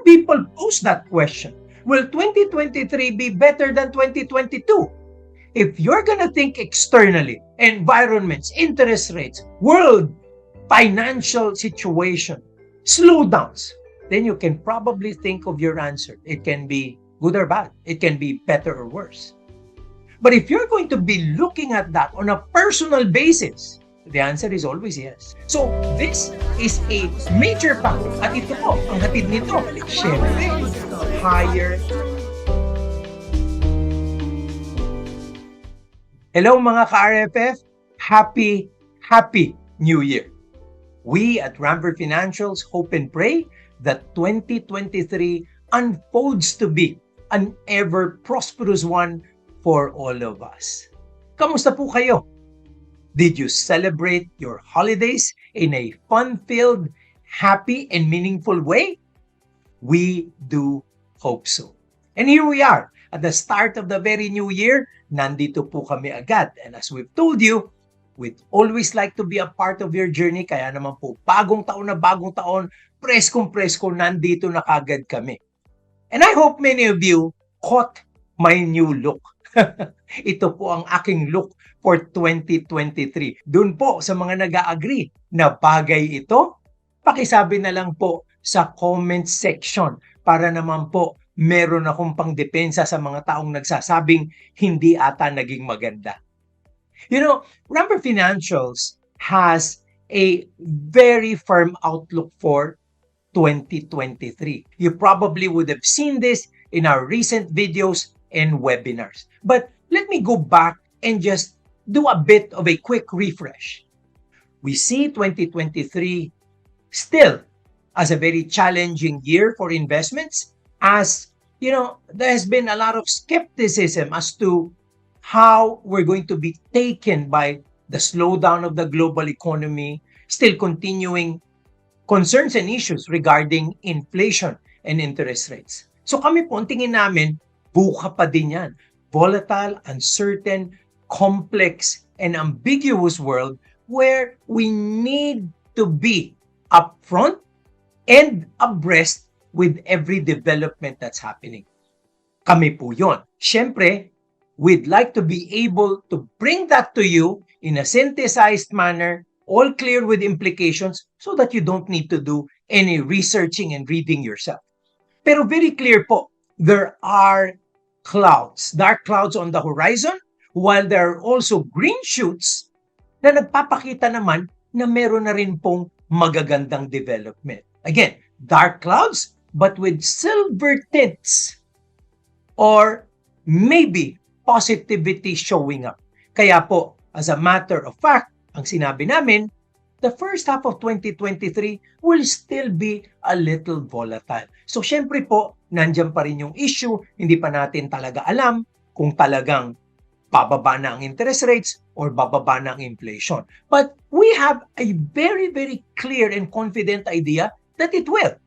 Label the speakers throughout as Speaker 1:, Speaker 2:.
Speaker 1: People pose that question. Will 2023 be better than 2022? If you're gonna think externally, environments, interest rates, world financial situation, slowdowns, then you can probably think of your answer. It can be good or bad. It can be better or worse. But if you're going to be looking at that on a personal basis, the answer is always yes. So this is a major factor. At ito po, ang hatid nito, syempre, higher. Hello mga ka-RFF, happy New Year. We at Ramper Financials hope and pray that 2023 unfolds to be an ever prosperous one for all of us. Kamusta po kayo? Did you celebrate your holidays in a fun-filled, happy, and meaningful way? We do hope so. And here we are, at the start of the very new year, nandito po kami agad. And as we've told you, we'd always like to be a part of your journey. Kaya naman po, bagong taon, preskong-presko, nandito na kagad kami. And I hope many of you caught my new look. Ito po ang aking look for 2023. Doon po sa mga nag-agree na bagay ito, pakisabi na lang po sa comment section para naman po meron akong pangdepensa sa mga taong nagsasabing hindi ata naging maganda. You know, Ramper Financials has a very firm outlook for 2023. You probably would have seen this in our recent videos and webinars. But let me go back and just do a bit of a quick refresh. We see 2023 still as a very challenging year for investments, as you know, there has been a lot of skepticism as to how we're going to be taken by the slowdown of the global economy, still continuing concerns and issues regarding inflation and interest rates. So kami po, ang tingin namin, buka pa din yan. Volatile, uncertain, complex, and ambiguous world where we need to be upfront and abreast with every development that's happening. Kami po yun. Siyempre, we'd like to be able to bring that to you in a synthesized manner, all clear with implications, so that you don't need to do any researching and reading yourself. Pero very clear po, there are clouds, dark clouds on the horizon, while there are also green shoots na nagpapakita naman na meron na rin pong magagandang development. Again, dark clouds, but with silver tints or maybe positivity showing up. Kaya po, as a matter of fact, ang sinabi namin, the first half of 2023 will still be a little volatile. So syempre po, nandyan pa rin yung issue, hindi pa natin talaga alam kung talagang bababa na ang interest rates or bababa na ang inflation. But we have a very clear and confident idea that it will.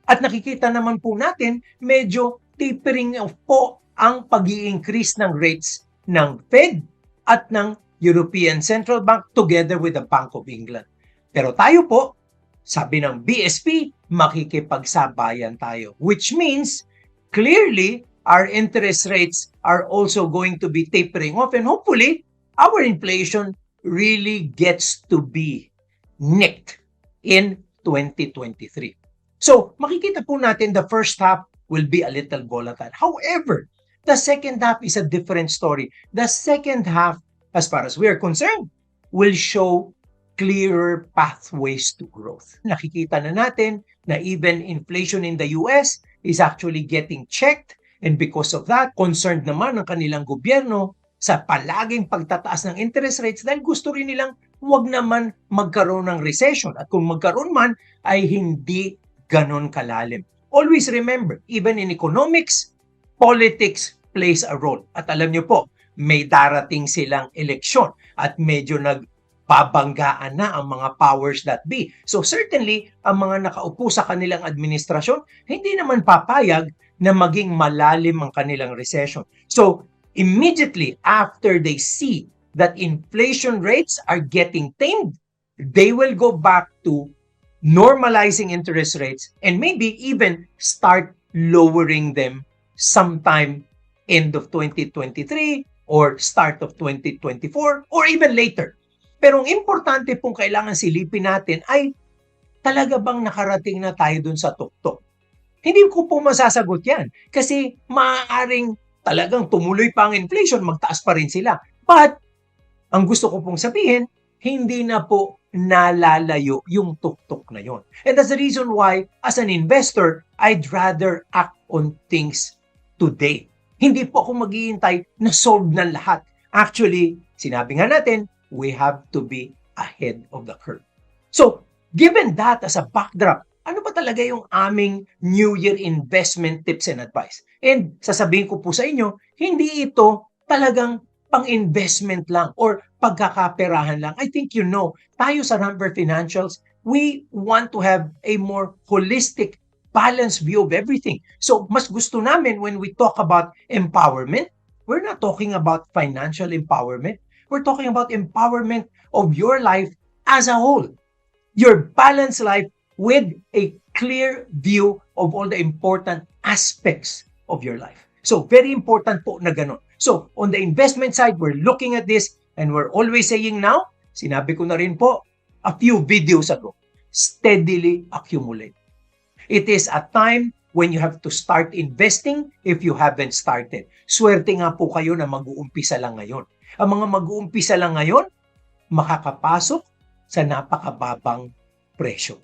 Speaker 1: At nakikita naman po natin, medyo tapering po ang pag-i-increase ng rates ng Fed at ng European Central Bank together with the Bank of England. Pero tayo po, sabi ng BSP, makikipagsabayan tayo. Which means, clearly, our interest rates are also going to be tapering off and hopefully, our inflation really gets to be nicked in 2023. So, makikita po natin the first half will be a little volatile. However, the second half is a different story. The second half, as far as we are concerned, will show clearer pathways to growth. Nakikita na natin na even inflation in the US is actually getting checked, and because of that, concerned naman ang kanilang gobyerno sa palaging pagtataas ng interest rates dahil gusto rin nilang huwag naman magkaroon ng recession, at kung magkaroon man ay hindi ganon kalalim. Always remember, even in economics, politics plays a role. At alam niyo po, may darating silang eleksyon at medyo babanggaan na ang mga powers that be. So certainly, ang mga nakaupo sa kanilang administrasyon, hindi naman papayag na maging malalim ang kanilang recession. So immediately after they see that inflation rates are getting tamed, they will go back to normalizing interest rates, and maybe even start lowering them sometime end of 2023 or start of 2024 or even later. Pero ang importante pong kailangan silipin natin ay talaga bang nakarating na tayo dun sa tuktok? Hindi ko po masasagot yan kasi maaaring talagang tumuloy pa ang inflation, magtaas pa rin sila. But ang gusto ko pong sabihin, hindi na po nalalayo yung tuktok na yon. And that's the reason why, as an investor, I'd rather act on things today. Hindi po ako maghihintay na solve ng lahat. Actually, sinabi nga natin, we have to be ahead of the curve. So, given that as a backdrop, ano ba talaga yung aming New Year investment tips and advice? And sasabihin ko po sa inyo, hindi ito talagang pang-investment lang or pagkakaperahan lang. I think you know, tayo sa Number Financials, we want to have a more holistic, balanced view of everything. So, mas gusto namin when we talk about empowerment, we're not talking about financial empowerment. We're talking about empowerment of your life as a whole. Your balanced life with a clear view of all the important aspects of your life. So, very important po na ganun. So, on the investment side, we're looking at this and we're always saying now, sinabi ko na rin po a few videos ago, steadily accumulate. It is a time when you have to start investing if you haven't started. Swerte nga po kayo na mag-uumpisa lang ngayon. Ang mga mag-uumpisa lang ngayon, makakapasok sa napakababang presyo.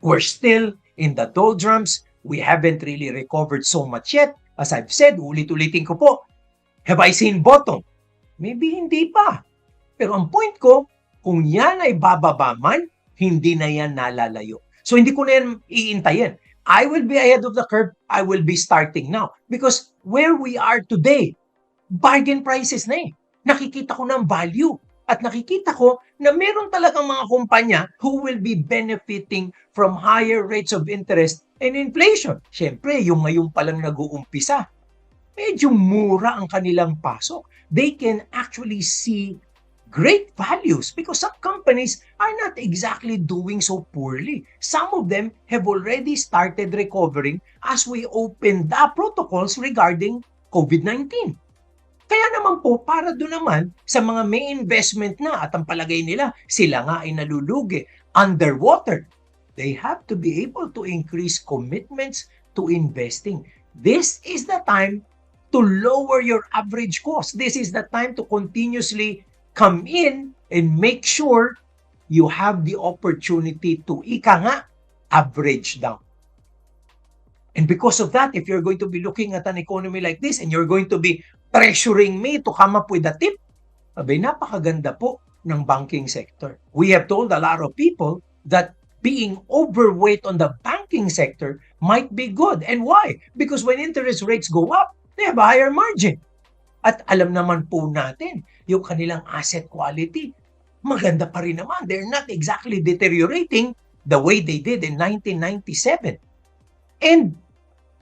Speaker 1: We're still in the doldrums. We haven't really recovered so much yet. As I've said, ulit-ulitin ko po, have I seen bottom? Maybe hindi pa. Pero ang point ko, kung yan ay bababa man, hindi na yan nalalayo. So hindi ko na yan iintayin. I will be ahead of the curve. I will be starting now. Because where we are today, bargain prices na eh. Nakikita ko ng value. At nakikita ko na meron talagang mga kumpanya who will be benefiting from higher rates of interest and inflation. Siyempre, yung ngayon palang nag-uumpisa, medyo mura ang kanilang pasok. They can actually see great values because some companies are not exactly doing so poorly. Some of them have already started recovering as we opened the protocols regarding COVID-19. Kaya naman po, para doon naman sa mga may investment na at ang palagay nila, sila nga ay nalulugi underwater. They have to be able to increase commitments to investing. This is the time to lower your average cost. This is the time to continuously come in and make sure you have the opportunity to ika nga, average down. And because of that, if you're going to be looking at an economy like this and you're going to be pressuring me to come up with a tip, abay, napakaganda po ng banking sector. We have told a lot of people that being overweight on the banking sector might be good. And why? Because when interest rates go up, they have a higher margin. At alam naman po natin, yung kanilang asset quality, maganda pa rin naman. They're not exactly deteriorating the way they did in 1997. And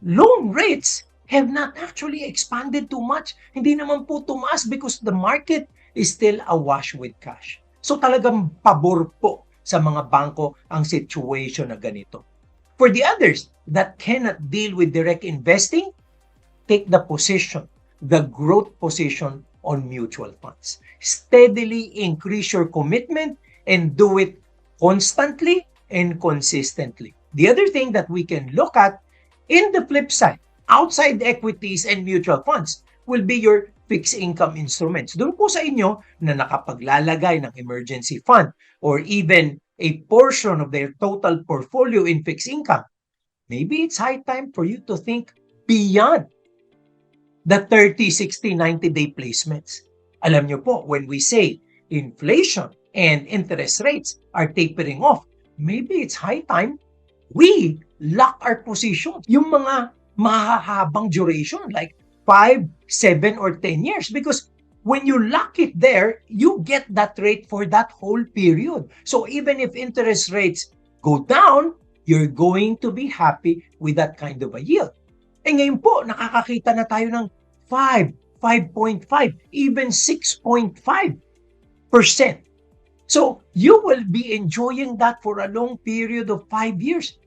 Speaker 1: loan rates have not actually expanded too much. Hindi naman po tumaas because the market is still awash with cash. So talagang pabor po sa mga bangko ang situation na ganito. For the others that cannot deal with direct investing, take the position, the growth position on mutual funds. Steadily increase your commitment and do it constantly and consistently. The other thing that we can look at in the flip side, outside equities and mutual funds will be your fixed income instruments. Doon po sa inyo na nakapaglalagay ng emergency fund or even a portion of their total portfolio in fixed income. Maybe it's high time for you to think beyond the 30, 60, 90-day placements. Alam nyo po, when we say inflation and interest rates are tapering off, maybe it's high time we lock our position. Yung mga mahahabang duration like 5, 7, or 10 years. Because when you lock it there, you get that rate for that whole period. So even if interest rates go down, you're going to be happy with that kind of a yield. Eh ngayon po, nakakakita na tayo ng 5, 5.5, even 6.5%. So you will be enjoying that for a long period of 5 years.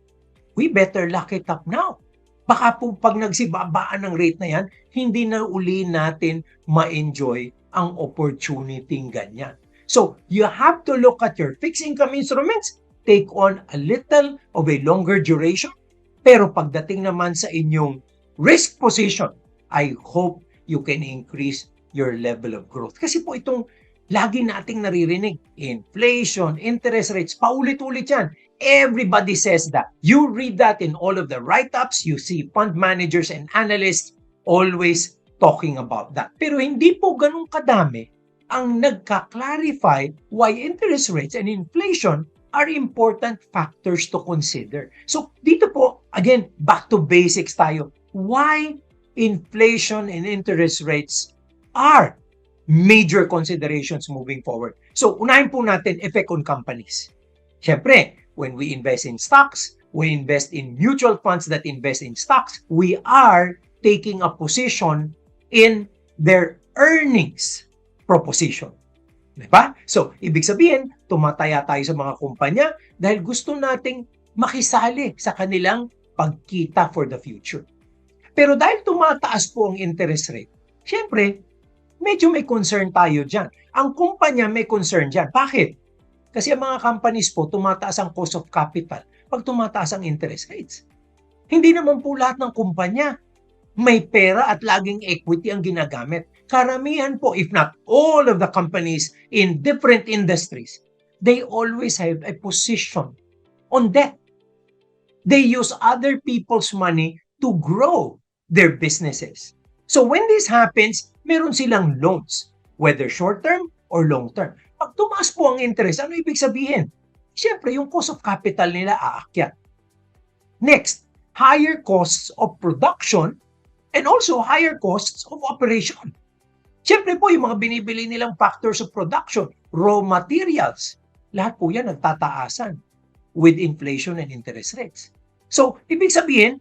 Speaker 1: We better lock it up now. Baka po pag nagsibabaan ng rate na yan, hindi na uli natin ma-enjoy ang opportunity ganyan. So you have to look at your fixed income instruments, take on a little of a longer duration, pero pagdating naman sa inyong risk position, I hope you can increase your level of growth. Kasi po itong lagi nating naririnig, inflation, interest rates, paulit-ulit yan. Everybody says that. You read that in all of the write-ups. You see fund managers and analysts always talking about that. Pero hindi po ganun kadami ang nagka-clarify why interest rates and inflation are important factors to consider. So dito po, again, back to basics tayo. Why inflation and interest rates are major considerations moving forward. So unahin po natin effect on companies. Siyempre, when we invest in stocks, we invest in mutual funds that invest in stocks, we are taking a position in their earnings proposition. Diba? So, ibig sabihin, tumataya tayo sa mga kumpanya dahil gusto nating makisali sa kanilang pagkita for the future. Pero dahil tumataas po ang interest rate, syempre, medyo may concern tayo dyan. Ang kumpanya may concern dyan. Bakit? Kasi ang mga companies po, tumataas ang cost of capital pag tumataas ang interest rates. Hindi naman po lahat ng kumpanya may pera at laging equity ang ginagamit. Karamihan po, if not all of the companies in different industries, they always have a position on debt. They use other people's money to grow their businesses. So when this happens, meron silang loans, whether short-term or long-term. Pag tumaas po ang interest, ano ibig sabihin? Siyempre, yung cost of capital nila aakyat. Next, higher costs of production and also higher costs of operation. Siyempre po, yung mga binibili nilang factors of production, raw materials, lahat po yan nagtataasan with inflation and interest rates. So, ibig sabihin,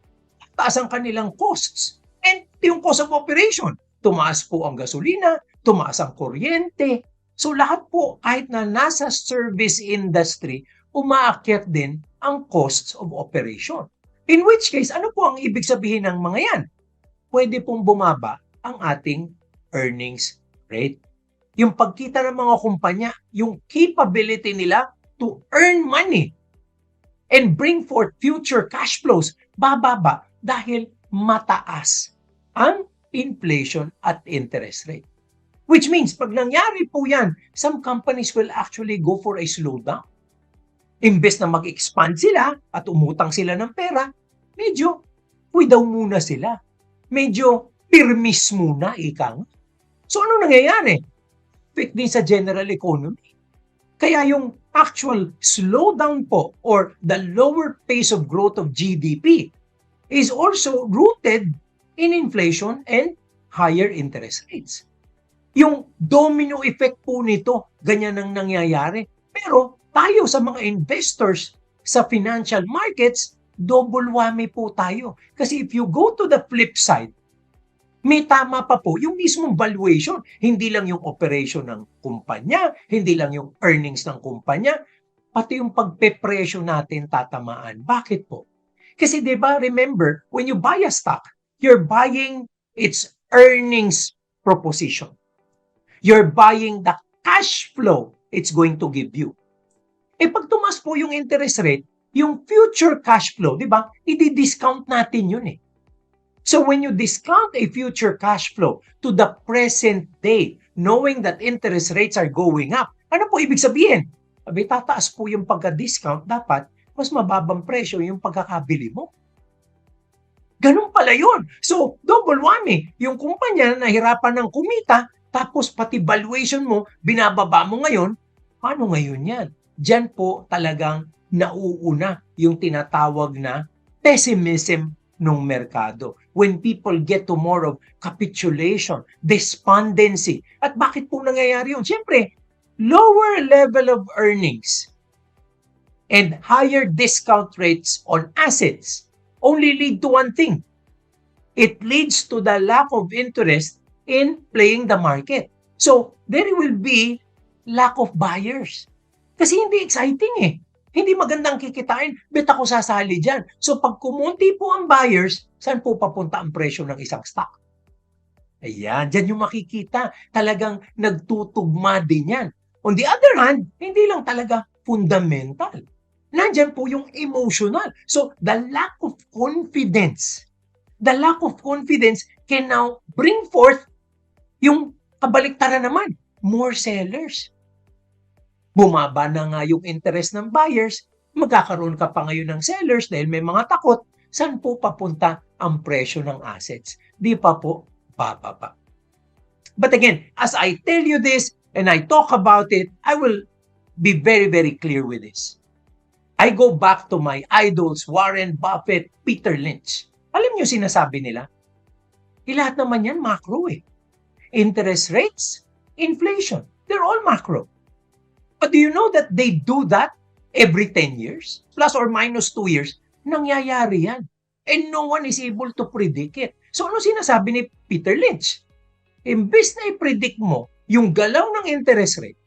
Speaker 1: taas ang kanilang costs. And yung cost of operation, tumaas po ang gasolina, tumaas ang kuryente. So, lahat po, kahit na nasa service industry, umaakyat din ang costs of operation. In which case, ano po ang ibig sabihin ng mga yan? Pwede pong bumaba ang ating earnings rate. Yung pagkita ng mga kumpanya, yung capability nila to earn money and bring forth future cash flows, bababa dahil mataas ang inflation at interest rate. Which means, pag nangyari po yan, some companies will actually go for a slowdown. Imbes na mag-expand sila at umutang sila ng pera, medyo daw muna sila. Medyo pirmis muna, ika nga. So ano nangyayari? Effect din sa general economy. Kaya yung actual slowdown po or the lower pace of growth of GDP is also rooted in inflation and higher interest rates. Yung domino effect po nito, ganyan ang nangyayari. Pero tayo sa mga investors sa financial markets, double whammy po tayo. Kasi if you go to the flip side, may tama pa po yung mismong valuation. Hindi lang yung operation ng kumpanya, hindi lang yung earnings ng kumpanya, pati yung pagpepresyo natin tatamaan. Bakit po? Kasi diba, remember, when you buy a stock, you're buying its earnings proposition. You're buying the cash flow it's going to give you. Pag tumas po yung interest rate, yung future cash flow, di ba, i-discount natin yun eh. So when you discount a future cash flow to the present day, knowing that interest rates are going up, ano po ibig sabihin? Tataas po yung pagka-discount, dapat mas mababang presyo yung pagkakabili mo. Ganun pala yun. So, double whammy. Yung kumpanya na nahirapan ng kumita, tapos pati valuation mo, binababa mo ngayon, paano ngayon yan? Diyan po talagang nauuna yung tinatawag na pessimism ng merkado. When people get to more of capitulation, despondency. At bakit po nangyayari yun? Siyempre, lower level of earnings and higher discount rates on assets only lead to one thing. It leads to the lack of interest in playing the market. So, there will be lack of buyers. Kasi hindi exciting eh. Hindi magandang kikitain, bet ako sasali dyan. So pag kumunti po ang buyers, saan po papunta ang presyo ng isang stock? Ayan, dyan yung makikita. Talagang nagtutugma din yan. On the other hand, hindi lang talaga fundamental. Nandyan po yung emotional. So the lack of confidence can now bring forth yung kabaliktaran naman, more sellers. Bumaba na nga yung interest ng buyers, magkakaroon ka pa ngayon ng sellers dahil may mga takot, saan po papunta ang presyo ng assets? Di pa po bababa. But again, as I tell you this and I talk about it, I will be very, very clear with this. I go back to my idols, Warren Buffett, Peter Lynch. Alam niyo sinasabi nila? Lahat naman yan macro eh. Interest rates, inflation, they're all macro. But do you know that they do that every 10 years? Plus or minus 2 years, nangyayari yan. And no one is able to predict it. So ano sinasabi ni Peter Lynch? Imbis na i-predict mo yung galaw ng interest rate,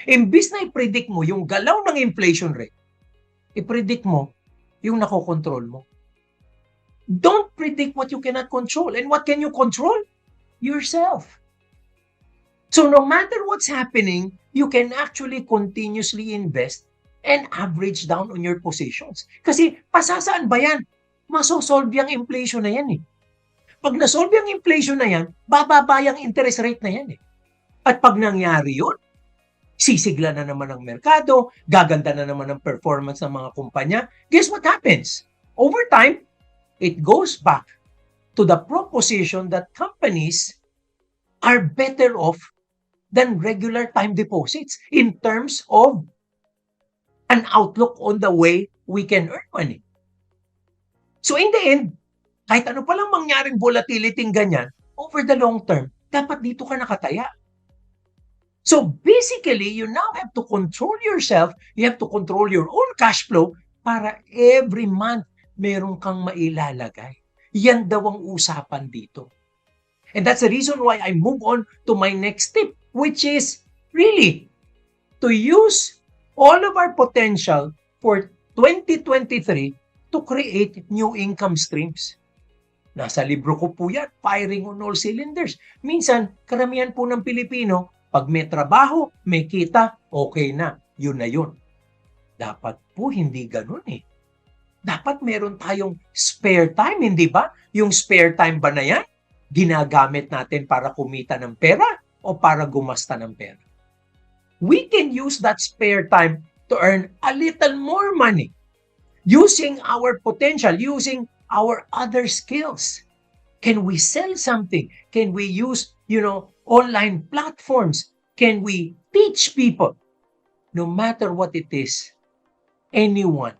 Speaker 1: imbis na i-predict mo yung galaw ng inflation rate, i-predict mo yung nakokontrol mo. Don't predict what you cannot control. And what can you control? Yourself. So no matter what's happening, you can actually continuously invest and average down on your positions. Kasi pasasaan ba yan? Masosolve yung inflation na yan eh. Pag nasolve yung inflation na yan, bababa yung interest rate na yan eh. At pag nangyari yun, sisigla na naman ang merkado, gaganda na naman ang performance ng mga kumpanya. Guess what happens? Over time, it goes back to the proposition that companies are better off than regular time deposits in terms of an outlook on the way we can earn money. So in the end, kahit ano palang mangyaring volatility ganyan, over the long term, dapat dito ka nakataya. So basically, you now have to control yourself, you have to control your own cash flow para every month meron kang mailalagay. Yan daw ang usapan dito. And that's the reason why I move on to my next tip, which is really to use all of our potential for 2023 to create new income streams. Nasa libro ko po yan, Firing on All Cylinders. Minsan, karamihan po ng Pilipino, pag may trabaho, may kita, okay na. Yun na yun. Dapat po hindi ganun eh. Dapat meron tayong spare time, hindi ba? Yung spare time ba na yan? Ginagamit natin para kumita ng pera o para gumasta ng pera? We can use that spare time to earn a little more money using our potential, using our other skills. Can we sell something? Can we use, online platforms? Can we teach people? No matter what it is, anyone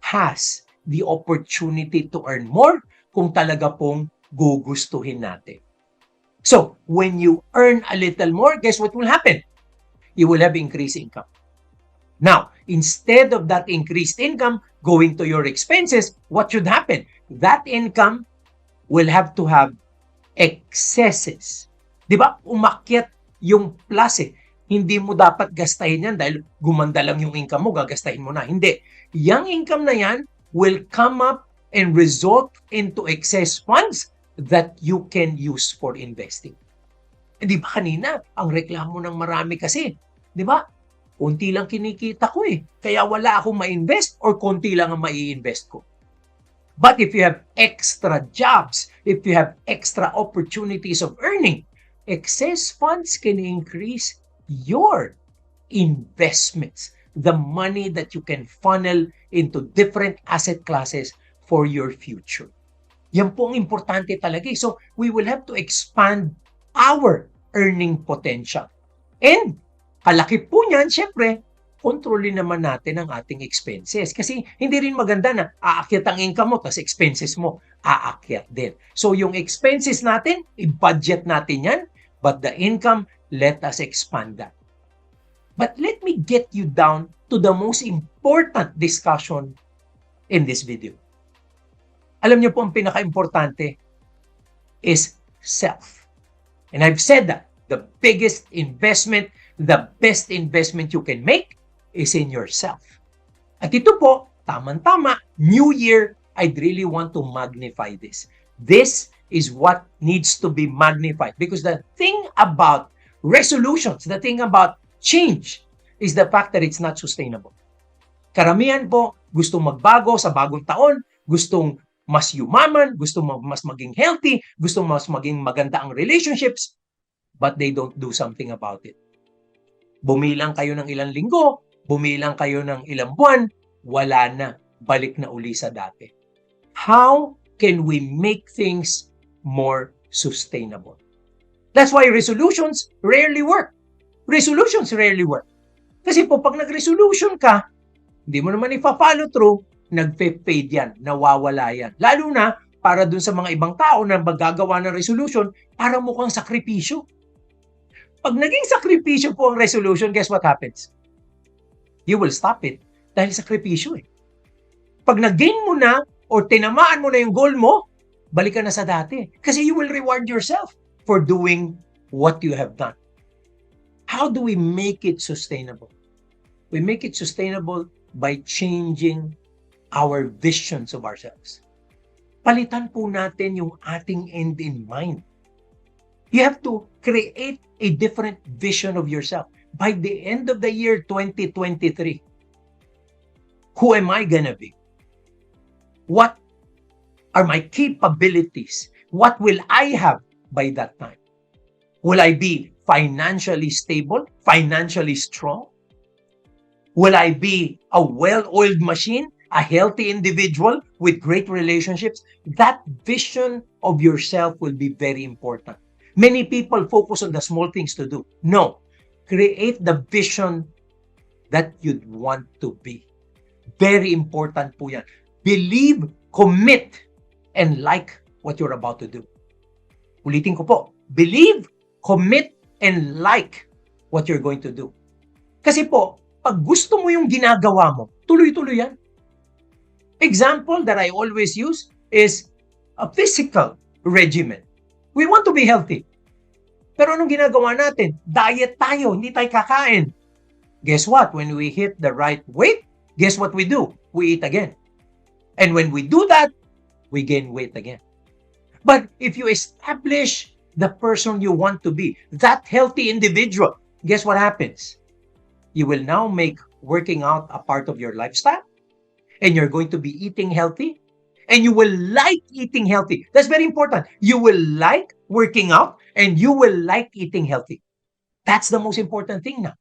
Speaker 1: has the opportunity to earn more kung talaga pong gugustuhin natin. So, when you earn a little more, guess what will happen? You will have increased income. Now, instead of that increased income going to your expenses, what should happen? That income will have to have excesses. Di ba? Umakyat yung plus eh. Hindi mo dapat gastahin yan dahil gumanda lang yung income mo, gagastahin mo na. Hindi. Yung income na yan will come up and result into excess funds that you can use for investing. Di ba kanina, ang reklamo ng marami kasi, di ba? Konti lang kinikita ko eh. Kaya wala akong ma-invest or konti lang ang mai-invest ko. But if you have extra jobs, if you have extra opportunities of earning, excess funds can increase your investments, the money that you can funnel into different asset classes for your future. Yan po ang importante talaga. So, we will have to expand our earning potential. And, kalaki po niyan, syempre, kontrolin naman natin ang ating expenses. Kasi hindi rin maganda na aakyat ang income mo, tas expenses mo aakyat din. So, yung expenses natin, i-budget natin yan, but the income, let us expand that. But let me get you down to the most important discussion in this video. Alam niyo po, ang pinaka-importante is self. And I've said that the biggest investment, the best investment you can make is in yourself. At ito po, tamang-tama, New Year, I'd really want to magnify this. This is what needs to be magnified because the thing about resolutions, the thing about change is the fact that it's not sustainable. Karamihan po, gustong magbago sa bagong taon, gustong mas yumaman, gustong mas maging healthy, gustong mas maging maganda ang relationships, but they don't do something about it. Bumilang kayo ng ilang linggo, bumilang kayo ng ilang buwan, wala na, balik na uli sa dati. How can we make things more sustainable? That's why resolutions rarely work. Resolutions rarely work. Kasi po, pag nag-resolution ka, hindi mo naman ipa-follow through, nag-fade yan, nawawala yan. Lalo na, para dun sa mga ibang tao na maggagawa ng resolution, para mukhang sakripisyo. Pag naging sakripisyo po ang resolution, guess what happens? You will stop it dahil sakripisyo eh. Pag nag-gain mo na or tinamaan mo na yung goal mo, balik ka na sa dati. Kasi you will reward yourself for doing what you have done. How do we make it sustainable? We make it sustainable by changing our visions of ourselves. Palitan po natin yung ating end in mind. You have to create a different vision of yourself. By the end of the year 2023, who am I gonna be? What are my capabilities? What will I have by that time? Will I be financially stable, financially strong? Will I be a well-oiled machine, a healthy individual with great relationships? That vision of yourself will be very important. Many people focus on the small things to do. No, create the vision that you'd want to be. Very important po yan. Believe, commit, and like what you're about to do. Ulitin ko po. Believe, commit, and like what you're going to do. Kasi po, pag gusto mo yung ginagawa mo, tuloy-tuloy yan. Example that I always use is a physical regimen. We want to be healthy. Pero anong ginagawa natin? Diet tayo, hindi tayo kakain. Guess what? When we hit the right weight, guess what we do? We eat again. And when we do that, we gain weight again. But if you establish the person you want to be, that healthy individual, guess what happens? You will now make working out a part of your lifestyle, and you're going to be eating healthy, and you will like eating healthy. That's very important. You will like working out, and you will like eating healthy. That's the most important thing now.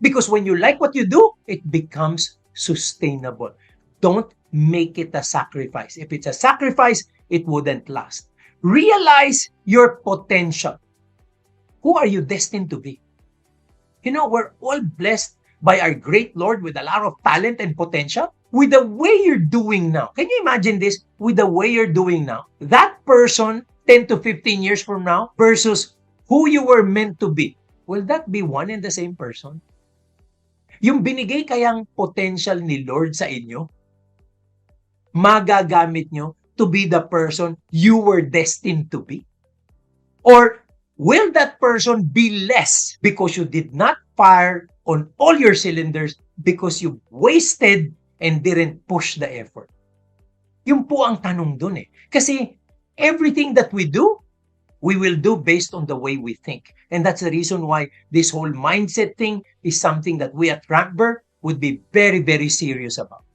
Speaker 1: Because when you like what you do, it becomes sustainable. Don't make it a sacrifice. If it's a sacrifice, it wouldn't last. Realize your potential. Who are you destined to be? You know, we're all blessed by our great Lord with a lot of talent and potential. With the way you're doing now, can you imagine this? With the way you're doing now, that person 10 to 15 years from now versus who you were meant to be, will that be one and the same person? Yung binigay kayang potential ni Lord sa inyo, magagamit nyo to be the person you were destined to be? Or will that person be less because you did not fire on all your cylinders because you wasted and didn't push the effort? Yun po ang tanong dun eh. Kasi everything that we do, we will do based on the way we think. And that's the reason why this whole mindset thing is something that we at Rampber would be very, very serious about.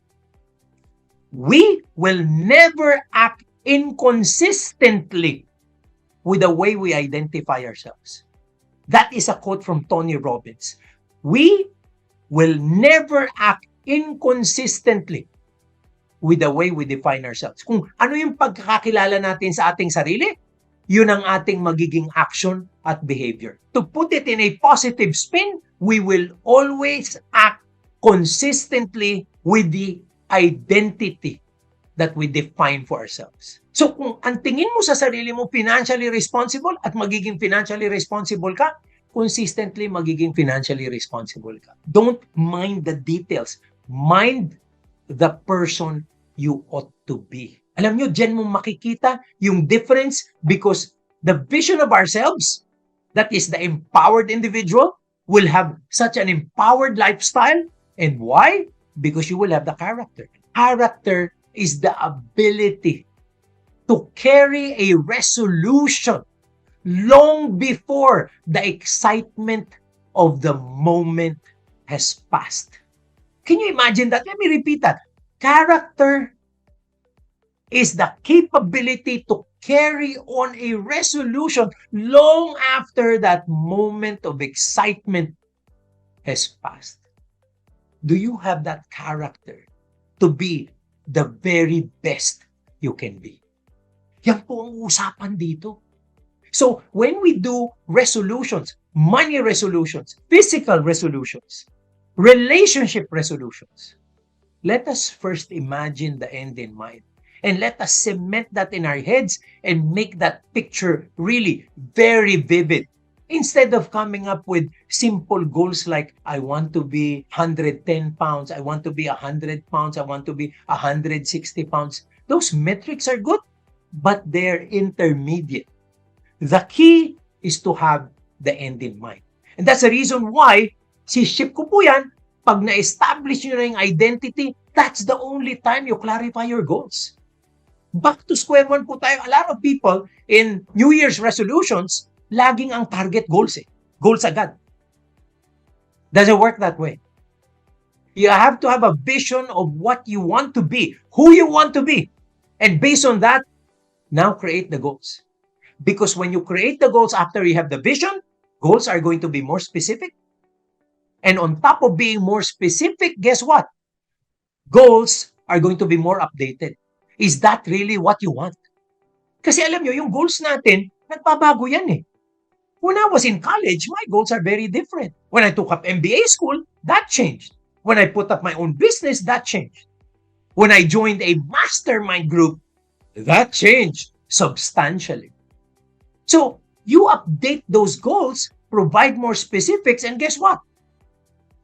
Speaker 1: We will never act inconsistently with the way we identify ourselves. That is a quote from Tony Robbins. We will never act inconsistently with the way we define ourselves. Kung ano yung pagkakakilala natin sa ating sarili, yun ang ating magiging action at behavior. To put it in a positive spin, we will always act consistently with the identity that we define for ourselves. So kung ang tingin mo sa sarili mo financially responsible at magiging financially responsible ka, consistently magiging financially responsible ka. Don't mind the details. Mind the person you ought to be. Alam nyo, dyan mo makikita yung difference because the vision of ourselves, that is the empowered individual, will have such an empowered lifestyle And why? Because you will have the character. Character is the ability to carry a resolution long before the excitement of the moment has passed. Can you imagine that? Let me repeat that. Character is the capability to carry on a resolution long after that moment of excitement has passed. Do you have that character to be the very best you can be? Yan po ang usapan dito. So when we do resolutions, money resolutions, physical resolutions, relationship resolutions, let us first imagine the end in mind. And let us cement that in our heads and make that picture really very vivid. Instead of coming up with simple goals like, I want to be 110 pounds, I want to be 100 pounds, I want to be 160 pounds. Those metrics are good, but they're intermediate. The key is to have the end in mind. And that's the reason why, ship ko po yan, pag na-establish nyo na yung identity, that's the only time you clarify your goals. Back to square one po tayo. A lot of people in New Year's resolutions, laging ang target goals eh. Goals agad. Doesn't work that way. You have to have a vision of what you want to be, who you want to be. And based on that, now create the goals. Because when you create the goals after you have the vision, goals are going to be more specific. And on top of being more specific, guess what? Goals are going to be more updated. Is that really what you want? Kasi alam nyo, yung goals natin, nagbabago yan eh. When I was in college, my goals are very different. When I took up MBA school, that changed. When I put up my own business, that changed. When I joined a mastermind group, that changed substantially. So, you update those goals, provide more specifics, and guess what?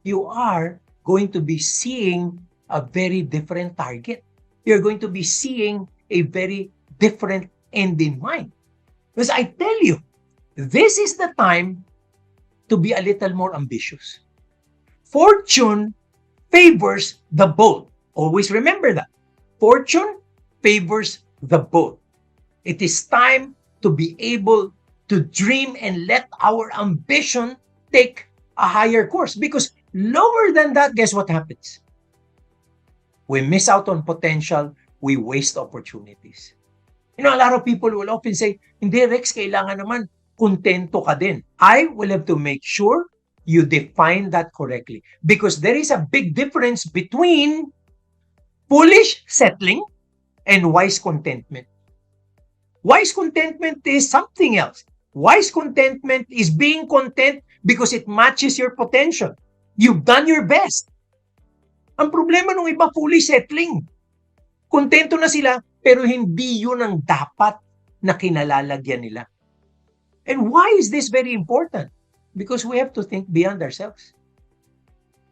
Speaker 1: You are going to be seeing a very different target. You're going to be seeing a very different end in mind. Because I tell you, this is the time to be a little more ambitious. Fortune favors the bold. Always remember that. Fortune favors the bold. It is time to be able to dream and let our ambition take a higher course. Because lower than that, guess what happens? We miss out on potential. We waste opportunities. You know, a lot of people will often say, hindi Rex, kailangan naman kontento ka din. I will have to make sure you define that correctly. Because there is a big difference between foolish settling and wise contentment. Wise contentment is something else. Wise contentment is being content because it matches your potential. You've done your best. Ang problema ng iba, foolish settling. Kontento na sila, pero hindi yun ang dapat na kinalalagyan nila. And why is this very important? Because we have to think beyond ourselves.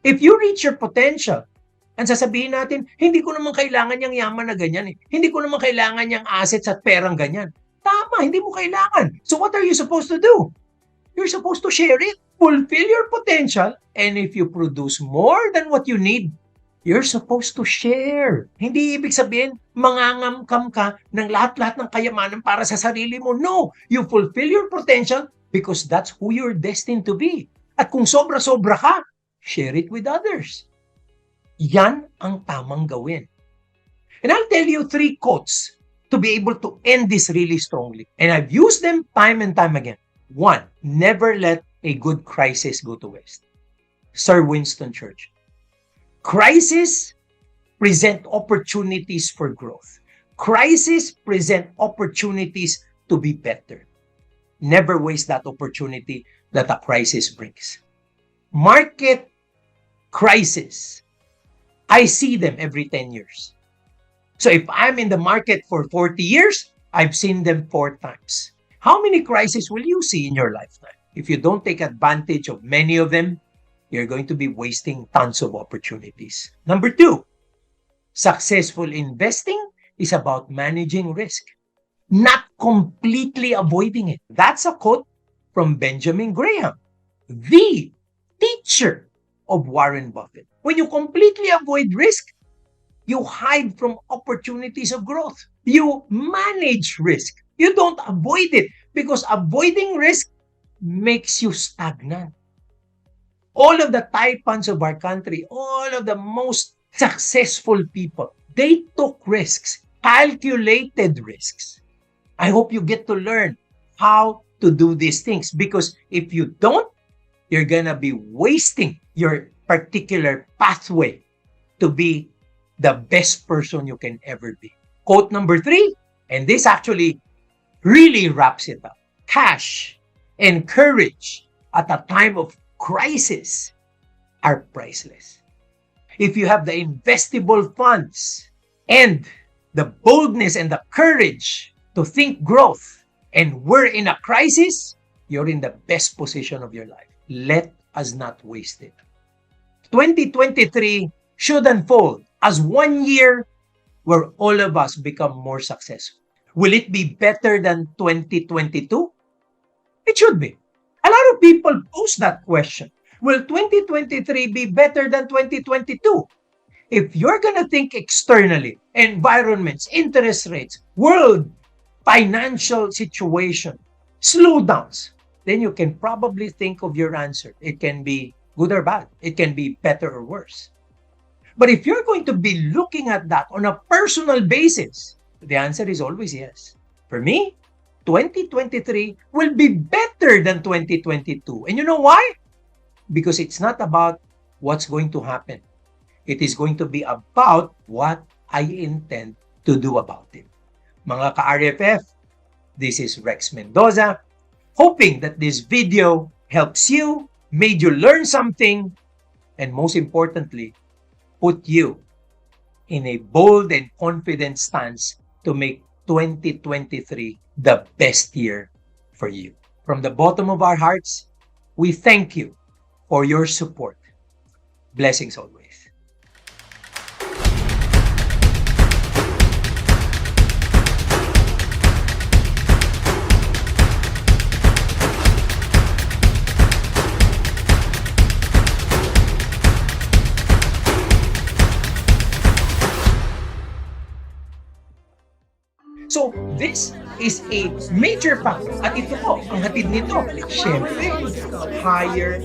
Speaker 1: If you reach your potential, ang sasabihin natin, hindi ko naman kailangan yung yaman na ganyan eh. Hindi ko naman kailangan yung assets at perang ganyan. Tama, hindi mo kailangan. So what are you supposed to do? You're supposed to share it, fulfill your potential, and if you produce more than what you need, you're supposed to share. Hindi ibig sabihin, mangangamkam ka ng lahat-lahat ng kayamanan para sa sarili mo. No, you fulfill your potential because that's who you're destined to be. At kung sobra-sobra ka, share it with others. Yan ang tamang gawin. And I'll tell you 3 quotes to be able to end this really strongly. And I've used them time and time again. 1, never let a good crisis go to waste. Sir Winston Churchill. Crises present opportunities for growth. Crises present opportunities to be better. Never waste that opportunity that a crisis brings. Market crisis. I see them every 10 years. So if I'm in the market for 40 years, I've seen them 4 times. How many crises will you see in your lifetime? If you don't take advantage of many of them, you're going to be wasting tons of opportunities. Number 2, successful investing is about managing risk, not completely avoiding it. That's a quote from Benjamin Graham, the teacher of Warren Buffett. When you completely avoid risk, you hide from opportunities of growth. You manage risk. You don't avoid it because avoiding risk makes you stagnant. All of the taipans of our country, all of the most successful people, they took risks, calculated risks. I hope you get to learn how to do these things because if you don't, you're going to be wasting your particular pathway to be the best person you can ever be. Quote number 3, and this actually really wraps it up. Cash and courage at a time of crisis are priceless. If you have the investable funds and the boldness and the courage to think growth and we're in a crisis, you're in the best position of your life. Let us not waste it. 2023 should unfold as one year where all of us become more successful. Will it be better than 2022? It should be. A lot of people pose that question. Will 2023 be better than 2022? If you're going to think externally, environments, interest rates, world financial situation, slowdowns, then you can probably think of your answer. It can be good or bad. It can be better or worse. But if you're going to be looking at that on a personal basis, the answer is always yes. For me, 2023 will be better than 2022. And you know why? Because it's not about what's going to happen. It is going to be about what I intend to do about it. Mga ka-RFF, this is Rex Mendoza, hoping that this video helps you, made you learn something, and most importantly, put you in a bold and confident stance to make 2023 the best year for you. From the bottom of our hearts, we thank you for your support. Blessings always. So, this is a major factor. At ito po, ang hatid nito, syempre, higher